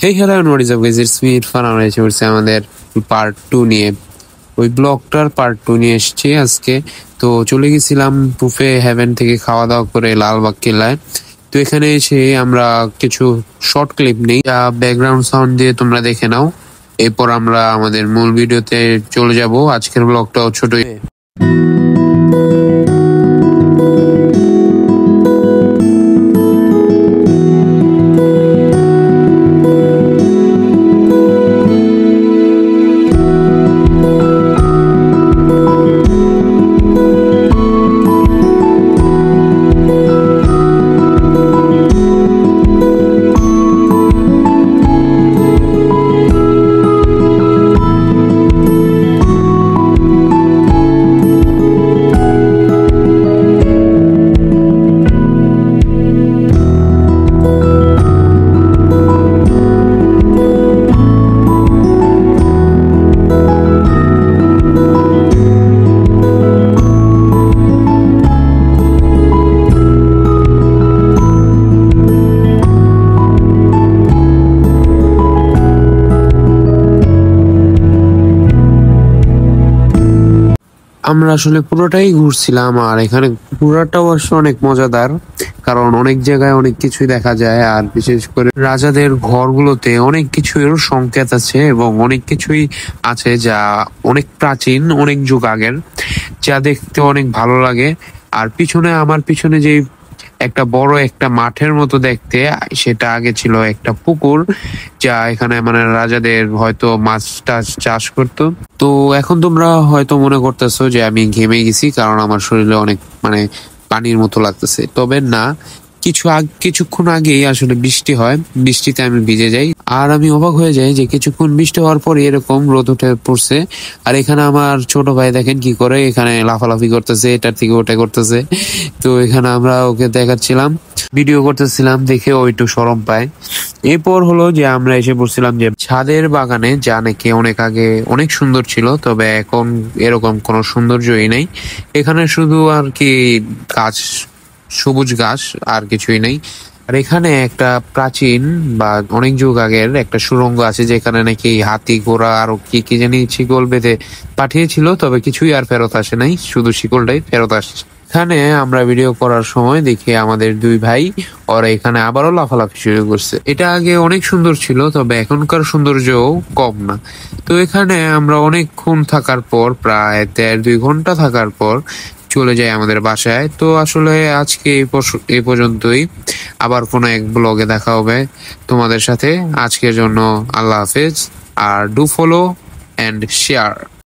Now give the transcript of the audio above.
Hey, hello and what is up guys, it's me Irfan. আমরা এসে পড়ছি আমাদের পার্ট 2 নিয়ে। ওই ব্লগটার পার্ট 2 নিয়ে এসেছি আজকে। তো চলে গেছিলাম বুফে হেভেন থেকে খাওয়া দাওয়া করে লালবাগ কেল্লায়। তো এখানে এসে আমরা কিছু শর্ট ক্লিপ নেই, যা ব্যাকগ্রাউন্ড সাউন্ড দিয়ে তোমরা দেখে নাও। এরপর আমরা আমাদের মূল ভিডিওতে চলে যাব। আজকের ব্লগটাও ছোট। আমরা আসলে পুরোটাই ঘুরছিলাম, আর এখানে ঘোরাটা অবশ্য অনেক মজাদার, কারণ অনেক জায়গায় অনেক কিছুই দেখা যায়। আর বিশেষ করে রাজাদের ঘরগুলোতে অনেক কিছুর সংকেত আছে এবং অনেক কিছুই আছে যা অনেক প্রাচীন, অনেক যুগ আগের, যা দেখতে অনেক ভালো লাগে। আর আমার পিছনে যে একটা বড় একটা মাঠের মতো দেখতে, সেটা আগে ছিল একটা পুকুর, যা এখানে মানে রাজাদের হয়তো মাছ টাছ চাষ করতো। তো এখন তোমরা হয়তো মনে করতেছো যে আমি ঘেমে গেছি, কারণ আমার শরীরে অনেক মানে পানির মতো লাগতেছে। তবে না, কিছুক্ষণ আগেই আসলে বৃষ্টি হয়, বৃষ্টিতে আমি ভিজে যাই। আর আমি অবাক হয়ে যাই যে কিছুক্ষণ বৃষ্টি হওয়ার পর এরকম রোদ উঠে পড়ছে। আর এখানে আমার ছোট ভাই দেখেন কি করে, এখানে লাফালাফি করতেছে, এটার থেকে ওটা করতেছে। তো এখানে আমরা ওকে দেখাচ্ছিলাম, ভিডিও করতেছিলাম, দেখে ও একটু শরম পায়। এরপর হলো যে আমরা এসে পড়ছিলাম যে ছাদের বাগানে, যা নাকি অনেক আগে অনেক সুন্দর ছিল, তবে এখন এরকম কোনো সৌন্দর্যই নেই। এখানে শুধু আর কি গাছ, সবুজ ঘাস, আর কিছুই নেই। আর এখানে একটা প্রাচীন বা অনেক যুগ আগের একটা সুড়ঙ্গ আছে, যেখানে নাকি হাতি ঘোড়া আরো কি কি জানি শিকল বেঁধে পাঠিয়েছিল, তবে কিছুই আর ফেরত আসে নাই, শুধু শিকলটাই ফেরত আসছে। এখানে আমরা ভিডিও করার সময় দেখি আমাদের দুই ভাই ওরা এখানে আবারও লাফালাফি শুরু করছে। এটা আগে অনেক সুন্দর ছিল, তবে এখনকার সৌন্দর্যও কম না। তো এখানে আমরা অনেকক্ষণ থাকার পর, প্রায় 1.5-2 ঘন্টা থাকার পর চলে যায় আমাদের বাসায়। তো আসলে আজকে এই পর্যন্তই। আবার কোনো এক ব্লগে দেখা হবে তোমাদের সাথে। আজকের জন্য আল্লাহ হাফেজ, আর ডু ফলো অ্যান্ড শেয়ার।